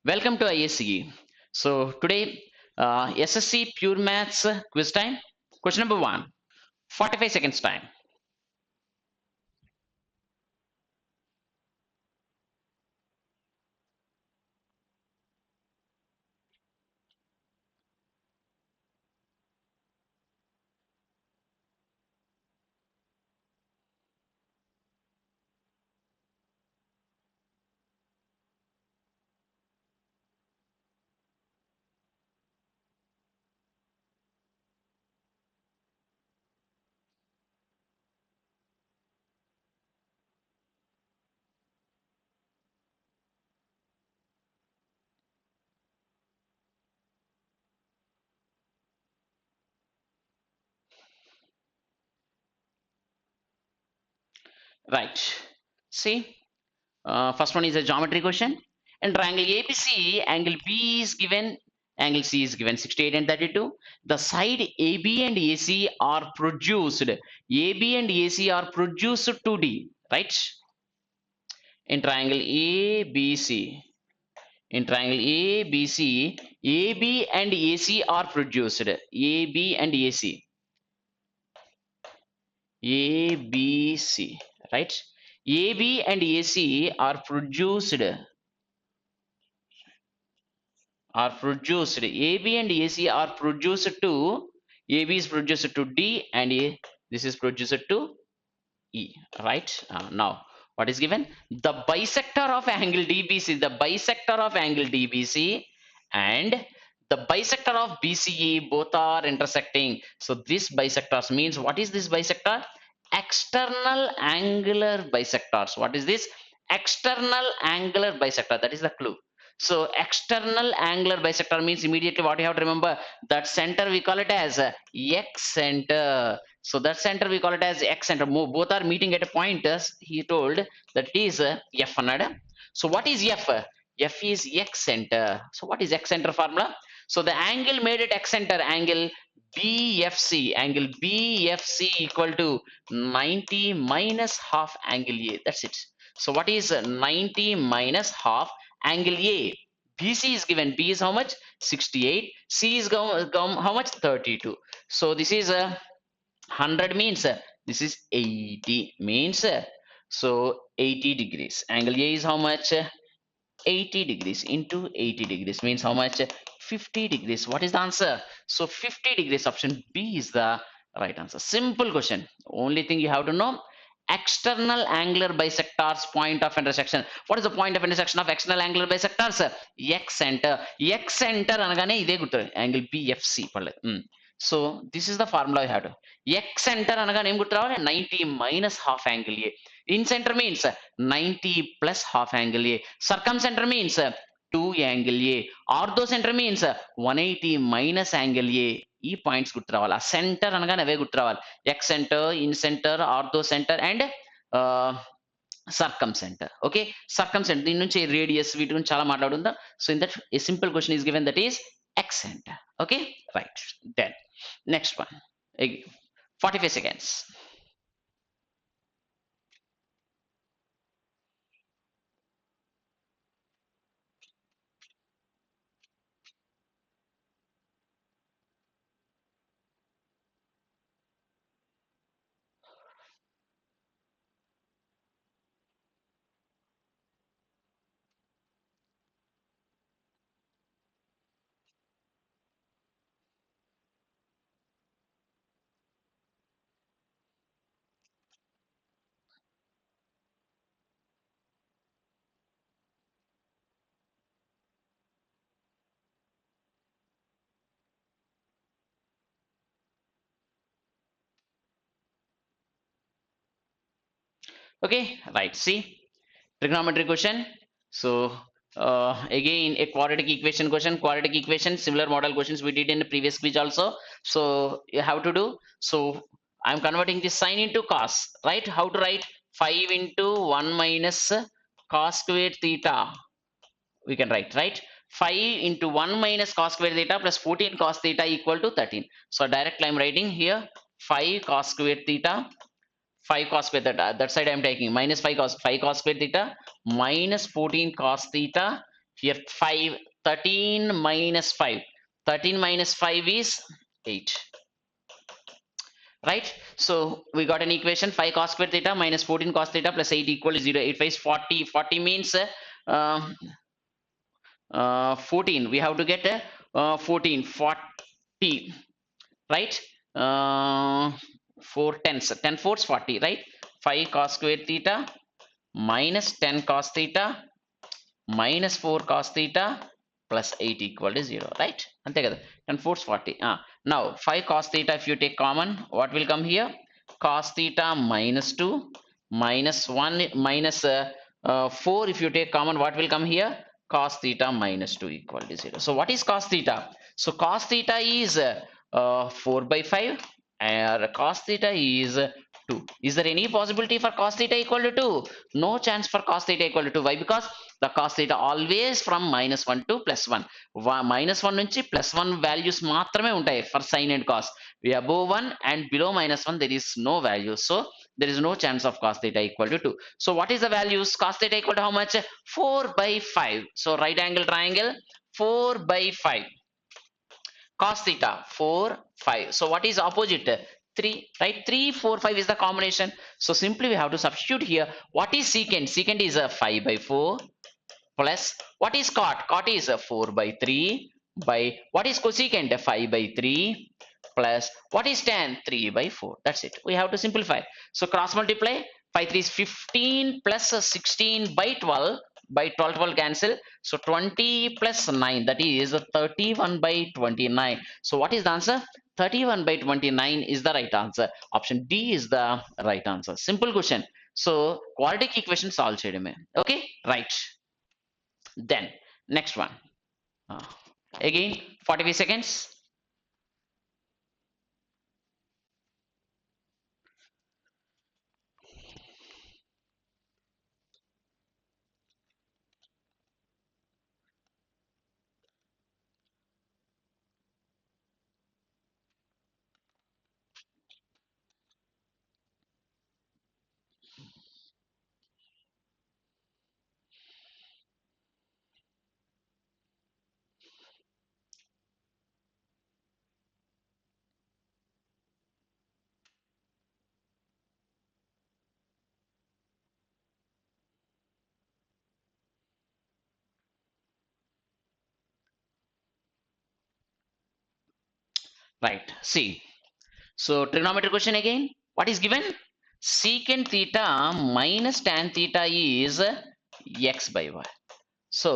Welcome to ISCE. So today, SSC Pure Maths quiz time. Question number one, 45 seconds time. Right. See, first one is a geometry question. And triangle ABC, angle B is given, angle C is given 68 and 32. The side AB and AC are produced. AB and AC are produced 2D, right? In triangle ABC. In triangle ABC, AB and AC are produced. AB and AC. ABC, right? AB and AC are produced. Are produced. AB and AC are produced to. AB is produced to D and this is produced to E, right? Now, what is given? The bisector of angle DBC, the bisector of angle DBC and the bisector of BCE both are intersecting. So this bisectors means, what is this bisector? External angular bisectors. What is this? External angular bisector. That is the clue. So external angular bisector means, immediately what you have to remember, that center we call it as X center. So that center we call it as X center. Both are meeting at a point, as he told, that it is F another. So what is F? F is X center. So what is X center formula? So the angle made at X center, angle angle BFC equal to 90 minus half angle A. That's it. So what is 90 minus half angle A? BC is given. B is how much? 68. C is how much? 32. So this is a 100 means this is 80 means so 80 degrees. Angle A is how much? 80 degrees into 80 degrees means how much? 50 degrees. What is the answer? So 50 degrees, option B is the right answer. Simple question. Only thing you have to know, external angular bisectors point of intersection. What is the point of intersection of external angular bisectors? X center. X center అనగానే ఇదే గుర్తు, angle BFC పర్లేదు. So this is the formula you have to. X center అనగానే ఏం గుర్తు రావాలి? 90 minus half angle A. In center means 90 plus half angle A. Circumcenter means 2 angle A. Ortho center means 180 minus angle A. ఈ points గుర్తు రావాలి. ఆ centre అనగానే అవే గుర్తు రావాలి. Excentre, incentre, orthocentre and circumcentre. Okay, circumcentre దీని నుంచి రేడియస్, వీటి గురించి చాలా మాట్లాడుందా. So in that a simple question is given, that is excentre. Okay, right. Then next one, 45 seconds. Okay, right. See, trigonometry question. So again, a quadratic equation question. Quadratic equation, similar model questions we did in the previous quiz also. So you have to do. So I'm converting this sine into cos. Right? How to write? 5 into 1 minus cos squared theta. We can write, right? 5 into 1 minus cos squared theta plus 14 cos theta equal to 13. So directly I'm writing here 5 cos squared theta, 5 cos square theta. That side I am taking minus 5 cos square theta minus 14 cos theta. here 5, 13 minus 5, 13 minus 5 is 8, right? So we got an equation 5 cos square theta minus 14 cos theta plus 8 equal to 0. 8 5 is 40. 40 means uh, 14. We have to get 14, 40, right? uh, 4 tens, 10 fours 40, right? 5 cos square theta minus 10 cos theta minus 4 cos theta plus 8 equal to 0, right? Ante kada, 10 fours 40. Now 5 cos theta, if you take common, what will come here? Cos theta minus 2 minus 1 minus 4, if you take common, what will come here? Cos theta minus 2 equal to 0. So what is cos theta? So cos theta is 4 by 5, and cos theta is 2. Is there any possibility for cos theta equal to 2? No chance for cos theta equal to 2. Why? Because the cos theta always from minus 1 to plus 1. Minus 1 నుంచి plus 1 values మాత్రమే ఉంటాయి for sin and cos. We above 1 and below minus 1 there is no value. So there is no chance of cos theta equal to 2. So what is the values? Cos theta equal to how much? 4 by 5. So right angle triangle 4 by 5. Cos theta 4 5. So what is opposite? 3, right? 3 4 5 is the combination. So simply we have to substitute here. What is secant? Secant is a 5 by 4 plus what is cot? Cot is a 4 by 3 by what is cosecant? 5 by 3 plus what is tan? 3 by 4. That's it. We have to simplify. So cross multiply. 5 3 is 15 plus 16 by 12. By 12 12 cancel. So 20 plus 9, that is 31 by 29. So what is the answer? 31 by 29 is the right answer. Option D is the right answer. Simple question. So quadratic equation solve cheyadame. Okay, right. Then next one. Uh, Again 45 seconds. Right. See. So trigonometry question again. What is given? Secant theta minus tan theta is x by y. So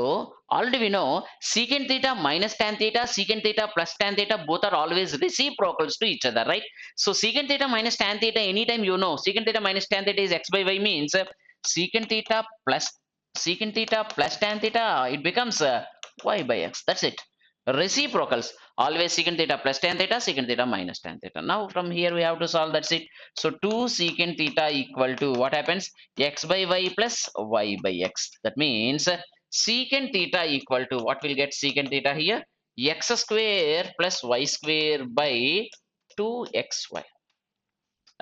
already we know secant theta minus tan theta, secant theta plus tan theta, both are always reciprocals to each other, right? So secant theta minus tan theta, anytime you know secant theta minus tan theta is x by y means secant theta plus tan theta, it becomes y by x. That's it. Reciprocals always secant theta plus tan theta, secant theta minus tan theta. Now from here we have to solve. That's it. So 2 secant theta equal to what happens? X by y plus y by x. That means secant theta equal to what will get secant theta here? X square plus y square by 2xy,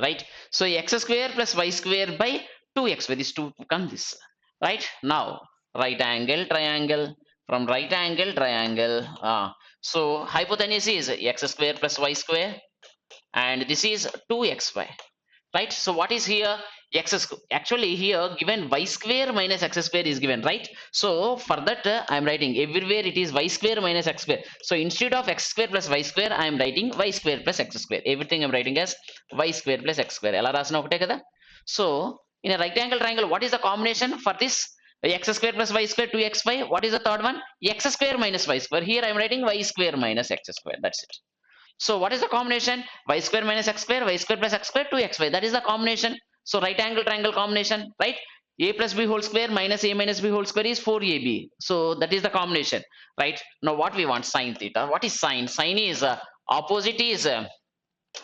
right? So x square plus y square by 2xy, this 2 become this, right? Now right angle triangle, from right angle triangle, so hypotenuse is x square plus y square and this is 2xy, right? So what is here? Actually here given y square minus x square is given, right? So for that I am writing everywhere it is y square minus x square. So instead of x square plus y square I am writing y square plus x square. Everything I am writing as y square plus x square. Ela rasina okate kada. So in a right angle triangle, what is the combination for this? X square plus y square 2xy. What is the third one? X square minus y square. Here I am writing y square minus x square. That's it. So what is the combination? Y square minus x square, y square plus x square, 2xy. That is the combination. So right angle triangle combination, right? A plus b whole square minus a minus b whole square is 4ab. So that is the combination, right? Now what we want? Sine theta. What is sine? Sine is opposite is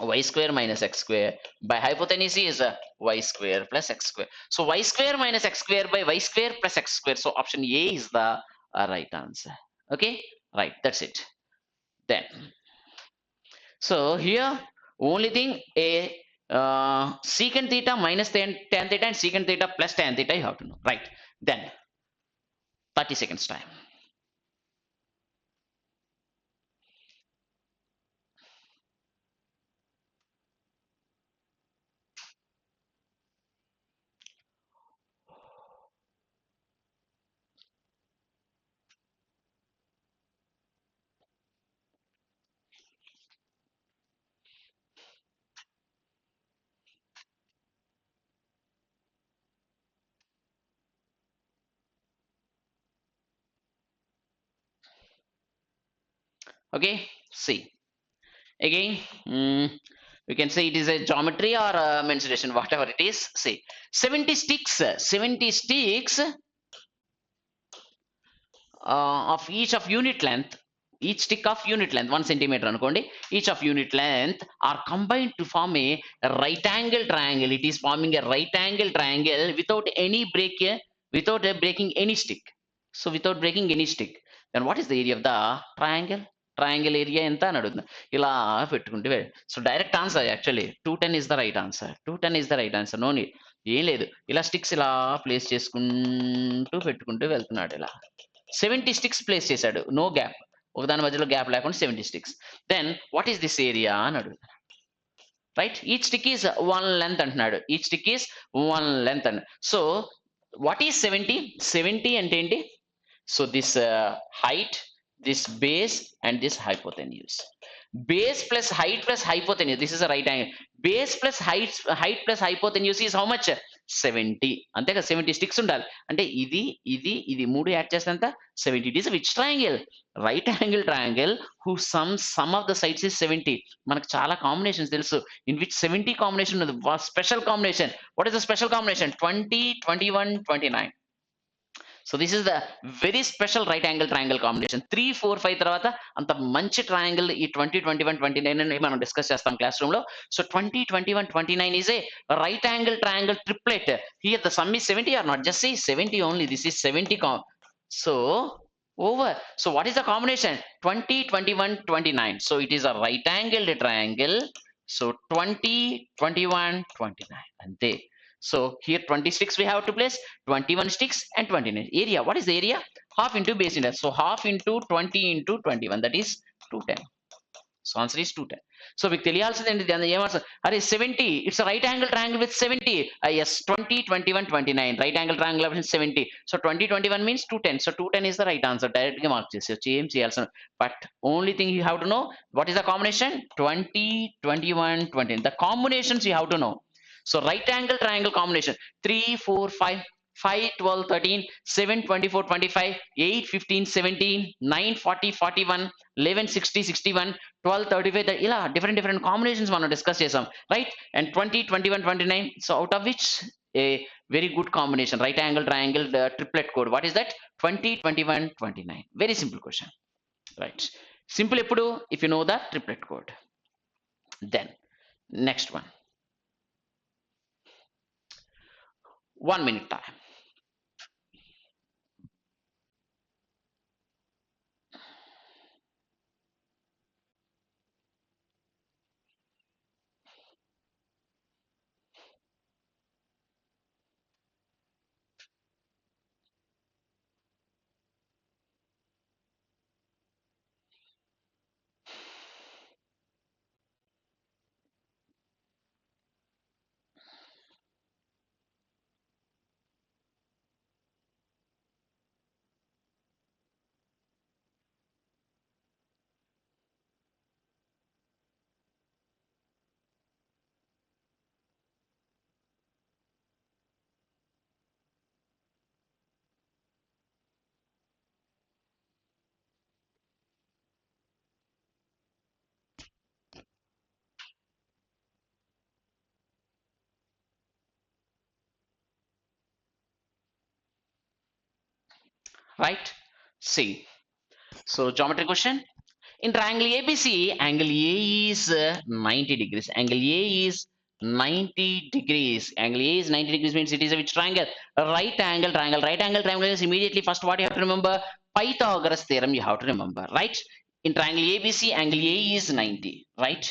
y square minus x square by hypotenuse is y square plus x square. So y square minus x square by y square plus x square. So option A is the right answer. Okay, right. That's it. Then. So here only thing a secant theta minus tan theta and secant theta plus tan theta you have to know, right? Then 30 seconds time. Okay, see again. We can say it is a geometry or a mensuration, whatever it is. See, 70 sticks, 70 sticks of each of unit length, each stick of unit length 1 centimeter అనుకోండి, each of unit length are combined to form a right angle triangle. It is forming a right angle triangle without any break, without breaking any stick. So without breaking any stick, then what is the area of the triangle? Triangle area ఎంత అని అడుగుతుంది. ఇలా పెట్టుకుంటే so direct answer actually 210 is the right answer. 210 is the right answer. No need, ఏం లేదు, ఇలా sticks ఇలా place చేసుకుంటూ పెట్టుకుంటూ వెళ్తున్నాడు. ఇలా 70 స్టిక్స్ ప్లేస్ చేశాడు, నో గ్యాప్, ఒకదాని మధ్యలో గ్యాప్ లేకుండా 70 sticks. Then what is this area అని అడుగుతున్నాడు. Right, each stick is 1 length అంటున్నాడు, ఈచ్ స్టిక్ ఈస్ 1 లెంత్ అండి. So what is 70? 70 అంటే ఏంటి? So this height, this base and this hypotenuse. Base plus hypotenuse, this is a right angle. Base plus height plus hypotenuse is how much? 70. అంతే కదా, 70 sticks ఉండాలి అంటే ఇది ఇది ఇది మూడు యాడ్ చేస్తే ఎంత? 70. It is which triangle? Right angle triangle who some of the sides is 70. మనకు చాలా కాంబినేషన్స్ తెలుసు, ఇన్ విచ్ 70 కాంబినేషన్ ఉంది, special combination. What is the special combination? 20, 21, 29. So this is the very special right angle triangle combination. 3, 4, 5 తర్వాత అంత మంచి triangle ఈ 20, 21, 29 అని మనం డిస్కస్ చేస్తాం క్లాస్ రూమ్ లో. So 20, 21, 29 is a right angle triangle triplet. Here the sum is 70 are not? Just say 70 only. This is 70. So over. So what is the combination? 20, 21, 29. So it is a right angled triangle. So 20, 21, 29. And they. So here 26 we have to place, 21 sticks and 29. Area, what is the area? Half into base index. So half into 20 into 21, that is 210. So answer is 210. So మీకు తెలియాల్సింది ఏంటి? ఏమర్స్ అరే 70, it's right angle triangle with 70. Yes, 20, 21, 29 right angle triangle with 70. So 20, 21 means 210. So 210 is the right answer. Direct గా mark చేసి ఏం చేయాల్సిన, but only thing you have to know what is the combination? 20, 21, 20. The combinations you have to know. So right angle triangle combination 3, 4, 5, 5, 12, 13, 7, 24, 25, 8, 15, 17, 9, 40, 41, 11, 60, 61, 12, 35. ఇలా different combinations మనం discuss చేసాం, right? And 20, 21, 29. So out of which a very good combination right angle triangle triplet code. What is that? 20, 21, 29. Very simple question, right? Simple ఎప్పుడు? If you know the triplet code. Then next one, 1 minute time. Right, see, so geometry question. In triangle ABC, angle A is 90 degrees. Angle A is 90 degrees. Angle A is 90 degrees means it is a which triangle? Right angle triangle. Right angle triangle is immediately first what you have to remember? Pythagoras theorem you have to remember, right? In triangle ABC, angle A is 90, right?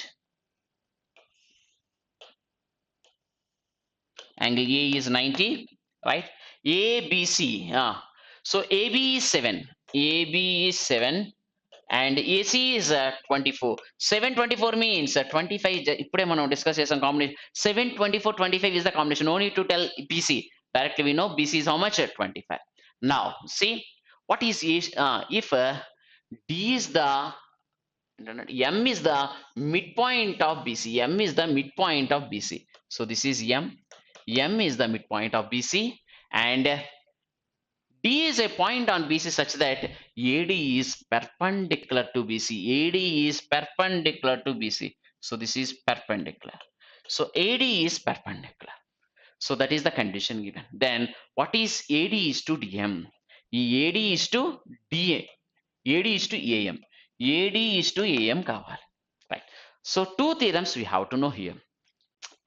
Angle A is 90, right? ABC, so AB is 7. AB is 7. And AC is 24. 7, 24 means 25. ఇప్పుడే మనం discuss చేసాం combination. 7, 24, 25 is the combination. No need to tell BC. Directly we know BC is how much? 25. Now see what is if D is the M is the midpoint of BC. M is the midpoint of BC. So this is M. M is the midpoint of BC, and D is a point on BC such that AD is perpendicular to BC. AD is perpendicular to BC. So this is perpendicular. So AD is perpendicular. So that is the condition given. Then what is AD is to DM? AD is to DA. AD is to AM. AD is to AM kawali. Right. So two theorems we have to know here.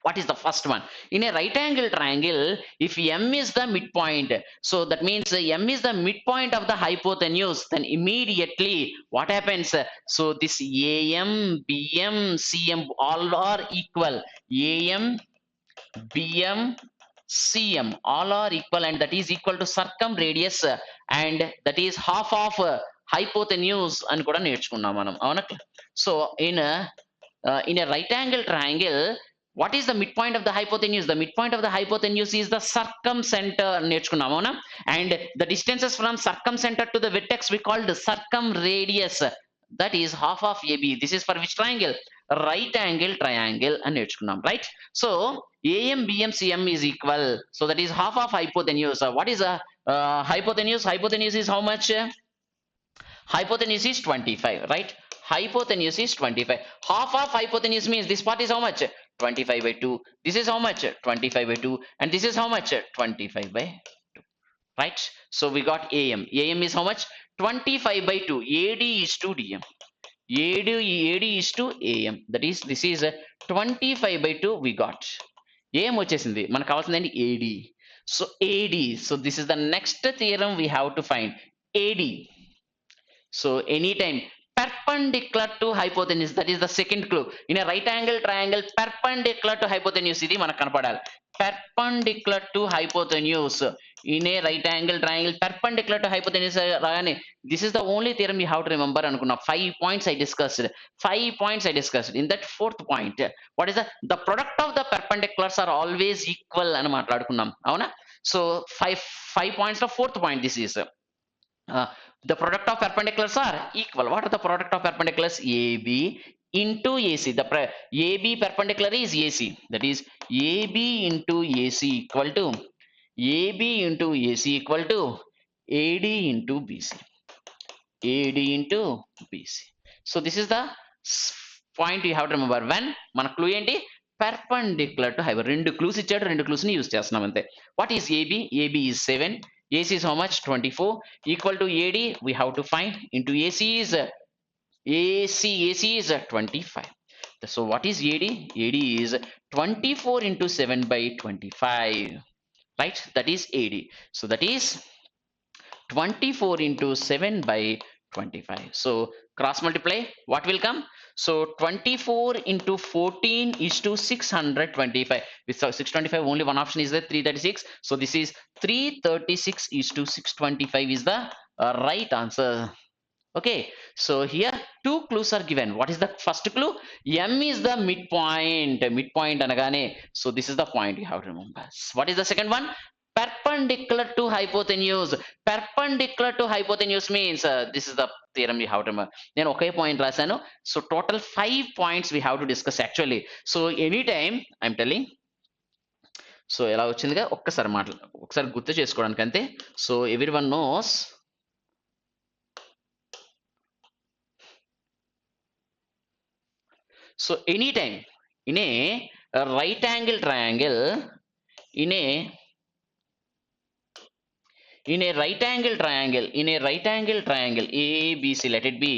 What is the first one? In a right angle triangle, if M is the midpoint, so that means M is the midpoint of the hypotenuse, then immediately what happens? So this AM, BM, CM all are equal. AM, BM, CM all are equal, and that is equal to circumradius, and that is half of hypotenuse అని కూడా నేర్చుకున్నాం మనం అవునా. So in a right angle triangle, what is the midpoint of the hypotenuse? The midpoint of the hypotenuse is the circumcenter నేర్చుకున్నాం అవునా. And the distances from circumcenter to the vertex we call the circumradius, that is half of AB. This is for which triangle? Right angle triangle అని నేర్చుకున్నాం, right? So AM, BM, CM is equal, so that is half of hypotenuse. What is a hypotenuse? Hypotenuse is how much? Hypotenuse is 25, right? Hypotenuse is 25. Half of hypotenuse means this part is how much? 25 by 2. This is how much? 25 by 2. And this is how much? 25 by 2. Right? So we got AM. AM is how much? 25 by 2. AD is to DM. AD is to AM. That is, this is 25 by 2 we got. AM వచ్చేసింది, మనకు కావాల్సింది AD. So AD. So this is the next theorem we have to find. AD. So anytime perpendicular to hypotenuse, that is the second clue. In a right angle triangle, perpendicular to hypotenuse, ఇది మనకు కనపడాలి. Perpendicular to hypotenuse. In a right angle triangle, perpendicular to hypotenuse రాగానే, this is the only theorem you have to remember అనుకున్నా. 5 points I discussed. 5 points I discussed. In that fourth point, what is the product of the perpendiculars are always equal అని మాట్లాడుకున్నాం అవునా. So 5 points of fourth point this is. The product of perpendiculars are equal. What are the product of perpendiculars? AB into AC. The AB perpendicular is AC. That is AB into AC equal to AB into AC equal to AD into BC. AD into BC. So this is the point you have to remember. When మన clue ఏంటి? Perpendicular to hypotenuse. రెండు clues ఇచ్చాడు, రెండు clues ని use చేస్తున్నాం అంతే. What is AB? AB is 7. AC is how much? 24 equal to AD we have to find into AC is 25. So what is AD? AD is 24 into 7 by 25, right? That is AD. So that is 24 into 7 by 25. So cross multiply, what will come? So 24 into 14 is to 625. With 625 only one option is there, 336. So this is 336 is to 625 is the right answer. Okay, so here two clues are given. What is the first clue? M is the midpoint. Midpoint anagane, so this is the point you have to remember. What is the second one? Perpendicular to hypotenuse. Perpendicular to hypotenuse means this is the theorem you have to remember. Then okay point rasano. So total 5 points we have to discuss actually. So anytime I'm telling, so ఎలా వచ్చిందిగా ఒక్కసారి ఒకసారి గుర్తు చేసుకోవడానికి అంతే. So everyone knows, so anytime in a right angle triangle, in a right angle triangle, ABC, let it be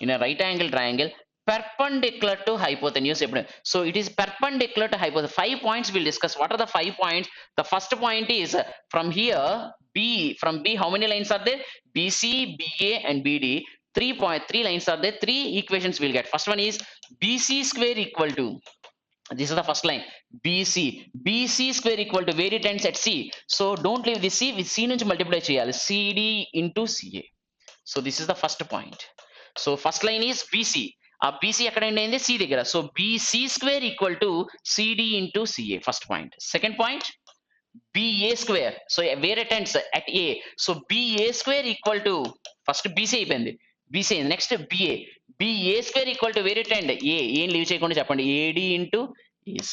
in a right angle triangle perpendicular to hypotenuse. So it is perpendicular to hypotenuse. 5 points we'll discuss. What are the 5 points? The first point is from here from B how many lines are there? BC, BA and BD. 3 lines are there. 3 equations we'll get. First one is BC square equal to, this is the first line, BC square equal to, where it ends at C. So don't leave this C, with C nunchi multiply cheyali, CD into CA. So this is the first point. So first line is BC. BC ekkada end ayindi? C దగ్గర. So BC square equal to CD into CA. First point. Second point, BA square. So where it ends? At A. So BA square equal to, first BC అయిపోయింది, BC. Next BA. BA square equal to where it end? A. ఏం leave చేయకుండా చెప్పండి, AD into AC.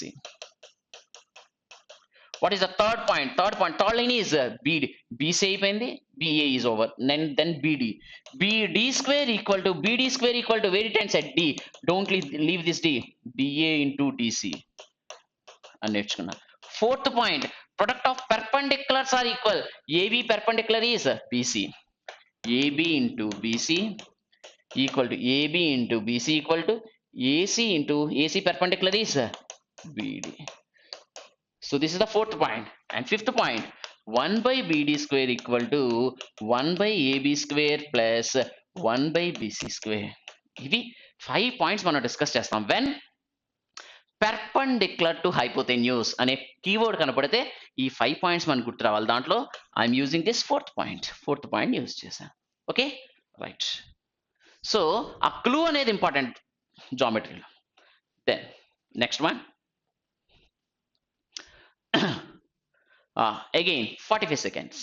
What is the third point? Third line is BD. BC అయిపోయింది. BA is over. Then BD. BD square equal to BD square equal to where it ends at D. Don't leave this D. BA into DC అని నేర్చుకున్నా. Fourth point, product of perpendiculars are equal. AB perpendicular is BC. AB into BC equal to AB into BC equal to AC into AC perpendicular is BD. So this is the fourth point. And fifth point, 1 by BD square equal to 1 by AB square plus 1 by BC square. ఇవి 5 points మనం discuss చేస్తాం. When perpendicular to hypotenuse అనే keyword కనపడితే ఈ 5 points మనకు గుర్తు రావాలి. దాంట్లో I'm using this fourth point use చేశాను. Okay right. సో ఆ క్లూ అనేది ఇంపార్టెంట్ జామెట్రీలో. Then next one again 45 seconds.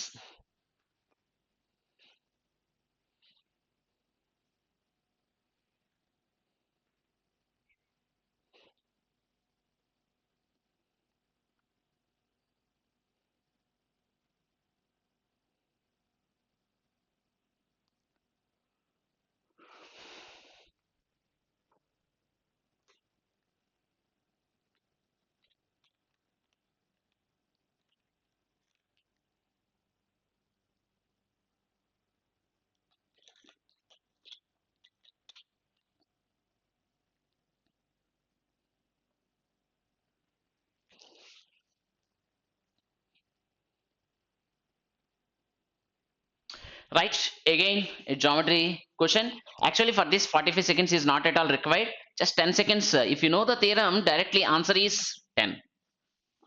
Right, again a geometry question. Actually for this 45 seconds is not at all required, just 10 seconds. If you know the theorem directly, answer is 10.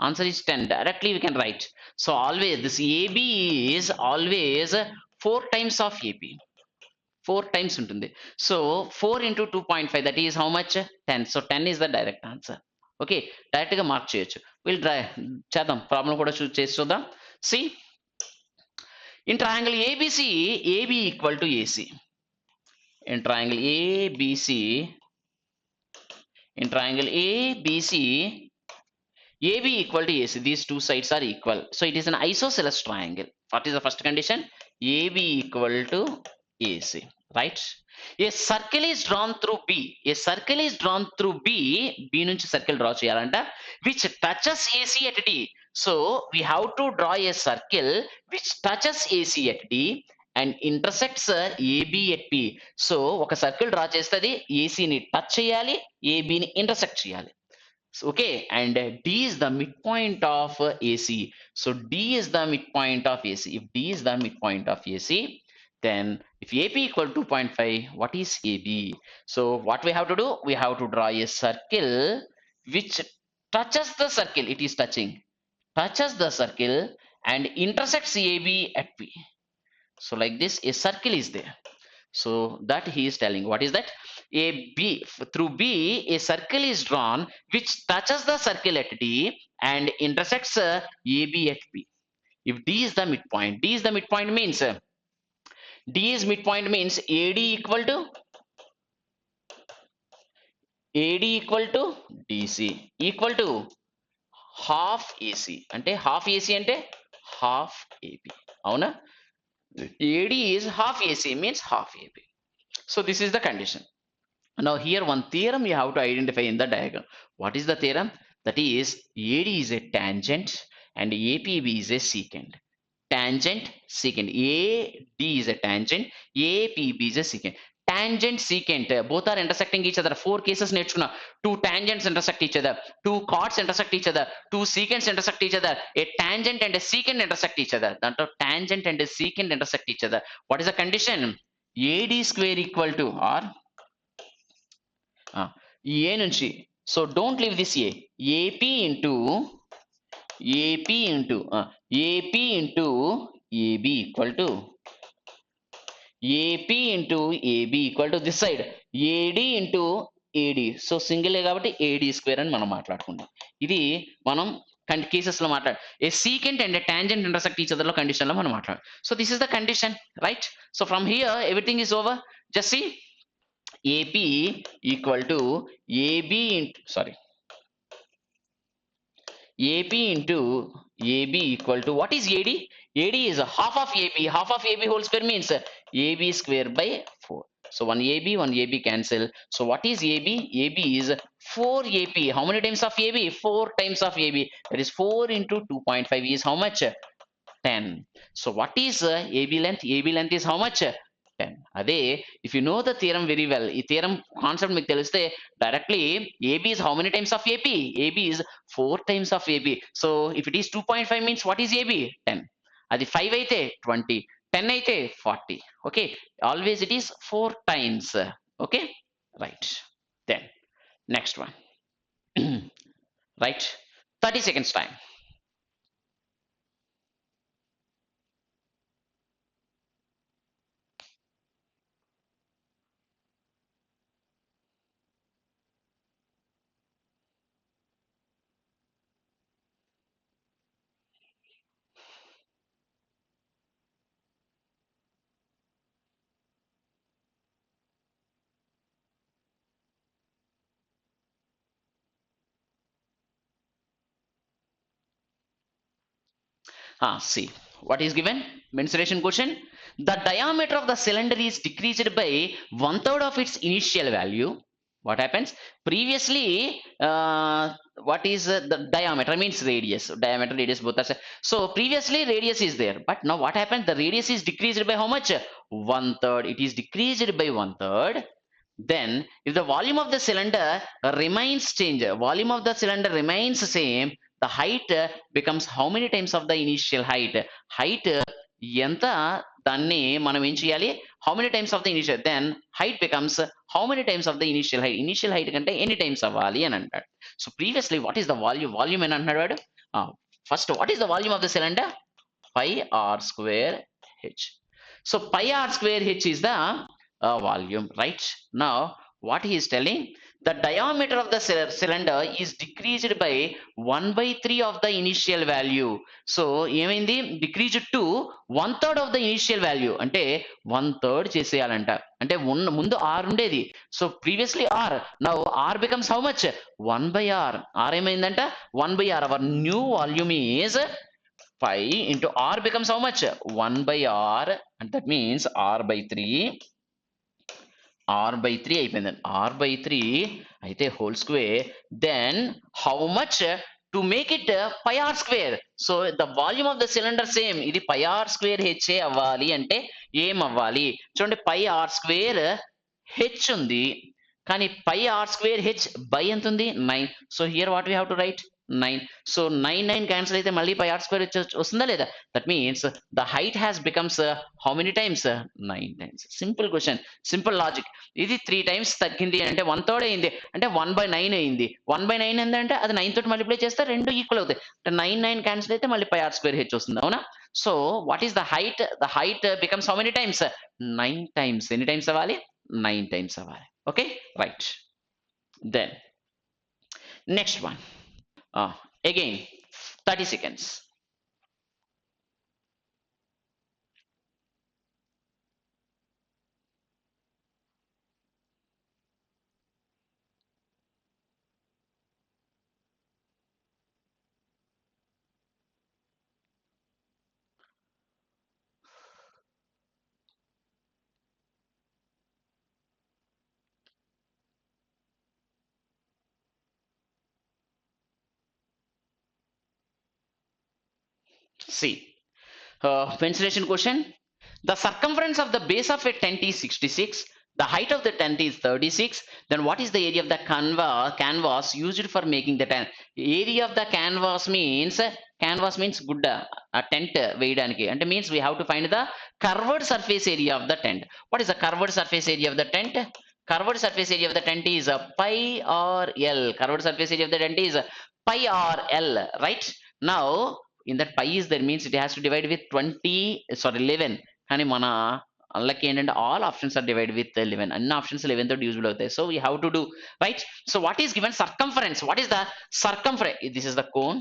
Answer is 10, directly we can write. So always this AB is always 4 times of AP, 4 times ఉంటుంది. So 4 into 2.5, that is how much? 10. So 10 is the direct answer. Okay, direct గా mark చేయొచ్చు. We'll try చేద్దాం, problem కూడా చేసి చూద్దాం. See, in triangle ABC, AB equal to AC. In triangle ABC, AB equal to AC. These two sides are equal. So it is an isosceles triangle. What is the first condition? AB equal to AC. Right? A circle is drawn through B. A circle is drawn through B. B నుంచి circle draw చేయాలంట. Which touches AC at D. So we have to draw a circle which touches AC at D and intersects AB at P. So ఒక circle draw చేస్తుంది, AC ని touch చేయాలి, AB ని intersect చేయాలి. Okay, and D is the midpoint of AC. So D is the midpoint of AC. If D is the midpoint of AC, then if AP equal to 2.5, what is AB? So what we have to do? We have to draw a circle which touches the circle. It is touches the circle and intersects AB at P. So like this, a circle is there. So that he is telling, what is that? Through B, a circle is drawn which touches the circle at D and intersects AB at P. If D is the midpoint, means AD equal to DC equal to half AC. అంటే half AC అంటే half AB. అవునా? AD is half AC, means half AB. So this is the condition. Now here one theorem you have to identify in the diagram. What is the theorem? That is AD is a tangent and APB is a secant. Tangent, secant. AD is a tangent, APB is a secant. Tangent, secant, both are intersecting each other. 4 cases నేర్చుకున్నా. 2 tangents intersect each other, 2 chords intersect each other, 2 secants intersect each other, a tangent and a secant intersect each other. దాంట్లో tangent and a secant intersect each other. What is the condition? AD square equal to, or A నుంచి, so don't leave this A, AP into AB equal to AP into AB equal to this side AD into AD. So single కాబట్టి AD square అని మనం మాట్లాడుకుంటాం. ఇది మనం cases లో మాట్లాడు. A secant and tangent intersect each other లో condition లో మనం మాట్లాడు. So this is the condition, right? So from here everything is over. Just see AP equal to AB into, sorry, AP into AB equal to, what is AD? AD is a half of AB. Half of AB whole square means AB square by 4. So one AB cancel. So what is AB? AB is 4 AP. How many times of AB? 4 times of AB. That is 4 into 2.5 is how much? 10. So what is AB length? AB length is how much? 10. అదే if you know the theorem very well, ఈ theorem concept మీకు తెలిస్తే directly AB is how many times of AP? AB is 4 times of AB. So if it is 2.5 means what is AB? 10. అది 5 అయితే 20, 10 అయితే 40. Okay, always it is 4 times. Okay, right. Then next one. Right, 30 seconds time. See what is given. Mensuration question. The diameter of the cylinder is decreased by 1/3 of its initial value. What happens? Previously, what is the diameter? Means radius. Diameter, radius, both are. So previously radius is there, but now what happens? The radius is decreased by how much? 1/3. It is decreased by 1/3. Then, if the volume of the cylinder remains change, volume of the cylinder remains same, the height becomes how many times of the initial height? Height ఎంత దాన్ని మనం ఏం చేయాలి? How many times of the initial? Then height becomes how many times of the initial height? Initial height కంటే ఎన్ని times అవ్వాలి అని అంటాడు. So previously what is the volume? Volume అని అంటున్నాడు వాడు. First, what is the volume of the cylinder? Pi r square h. So pi r square h is the volume, right? Now what he is telling, the diameter of the cylinder is decreased by 1/3 of the initial value. So ఏమైంది? Decreased to 1/3 of the initial value. అంటే 1/3 చేసేయాలంట. అంటే ముందు r ఉండేది. So previously r, now r becomes how much? 1/r. r ఏమైందంట? 1/r. Our new volume is pi into r becomes how much? 1/r, and that means r by 3. r by 3 అయిపోయింది. r by 3 అయితే whole square. Then how much to make it pi r square? So the volume of the cylinder same. ఇది pi r square h అవ్వాలి అంటే ఏం అవ్వాలి? చూడండి, pi r square h ఉంది, కానీ pi r square h by ఎంత ఉంది? 9. So here what we have to write? 9. So 9 cancel అయితే మళ్ళీ pi r square వస్తుందా లేదా? That means the height has becomes how many times? 9 times. Simple question, simple logic. ఇది 3 times తగ్గింది అంటే 1/3 అయింది అంటే 1/9 అయింది. 1/9 ఏంటంటే అది 9 తోటి మల్టిప్లై చేస్తే రెండు ఈక్వల్ అవుతాయి. అంటే 9 cancel అయితే మళ్ళీ pi r square h వస్తుంది, అవునా? So what is the height? The height becomes how many times? 9 times. ఎన్ని times అవ్వాలి? 9 times అవ్వాలి. Okay, right. Then next one. Again 30 seconds. See, mensuration question. The circumference of the base of a tent is 66. The height of the tent is 36. Then what is the area of the canvas used for making the tent? Area of the canvas means గుడ్డ, a tent వేయడానికి అంటే means we have to find the curved surface area of the tent. What is the curved surface area of the tent? Curved surface area of the tent is pi r l. Curved surface area of the tent is pi r l, right? Now in that pi is there means it has to divide with 11. కానీ మన అన్లకి ఏంటంటే all options are divided with 11. అన్ని options 11 తోటి useful అవుతాయి. So we have to do, right? So what is given? Circumference. What is the circumference? This is the cone.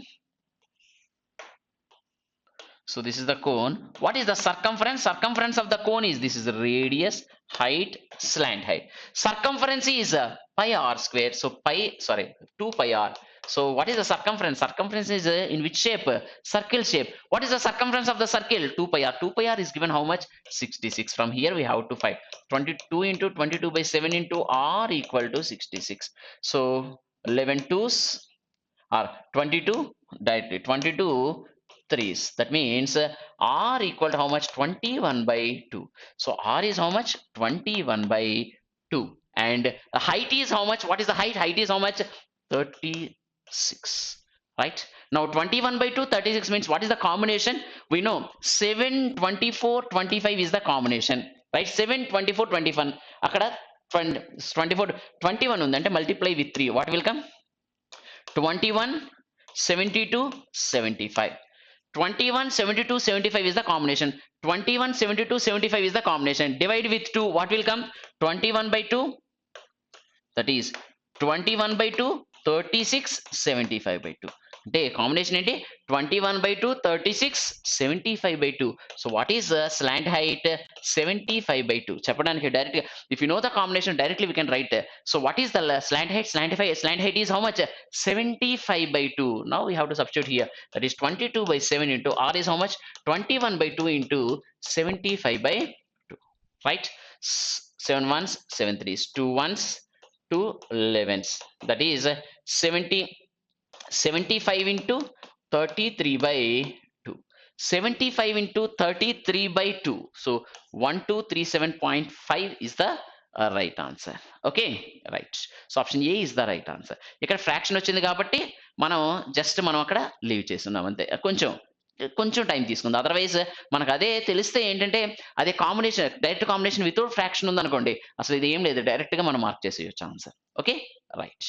So this is the cone. What is the circumference? Circumference of the cone is, this is the radius, height, slant height. Circumference is pi r square. So 2 pi r. So what is the circumference? Circumference is in which shape? Circle shape. What is the circumference of the circle? 2 pi r. 2 pi r is given how much? 66. From here we have to find 22 into 22 by 7 into r equal to 66. So 11 twos are 22, directly 22 threes. That means r equal to how much? 21 by 2. So r is how much? 21 by 2. And the height is how much? What is the height? Height is how much? 36. Right now 21 by 2, 36 means what is the combination? We know 7, 24, 25 is the combination, right? 7, 24, 21 అక్కడ 24 21 ఉందంటే multiply with 3 what will come? 21, 72, 75. 21, 72, 75 is the combination. 21, 72, 75 is the combination. Divide with 2, what will come? 21 by 2, that is 21 by 2, 36, 75 by 2. అంటే combination ఏంటి? 21 by 2, 36, 75 by 2. So what is slant height? 75 by 2. చెప్పడానికి direct if you know the combination directly we can write. So what is the slant height? Slant height is how much? 75 by 2. Now we have to substitute here. That is 22 by 7 into r is how much? 21 by 2 into 75 by 2. Right? 7 ones, 7 threes, 2 ones, 2 11s. That is 75 into 33 by 2. 75 into 33 by 2. So 1237.5 is the right answer. Okay, right. So option A is the right answer. ఇక్కడ fraction వచ్చింది కాబట్టి మనం మనం అక్కడ leave చేస్తున్నాం అంతే. కొంచెం కొంచెం టైం తీసుకుంది. అదర్వైజ్ మనకు అదే తెలిస్తే ఏంటంటే అదే combination direct combination without fraction ఉందనుకోండి అసలు ఇది ఏం లేదు, డైరెక్ట్ గా మనం మార్క్ చేసేయచ్చు ఆన్సర్. Okay, right.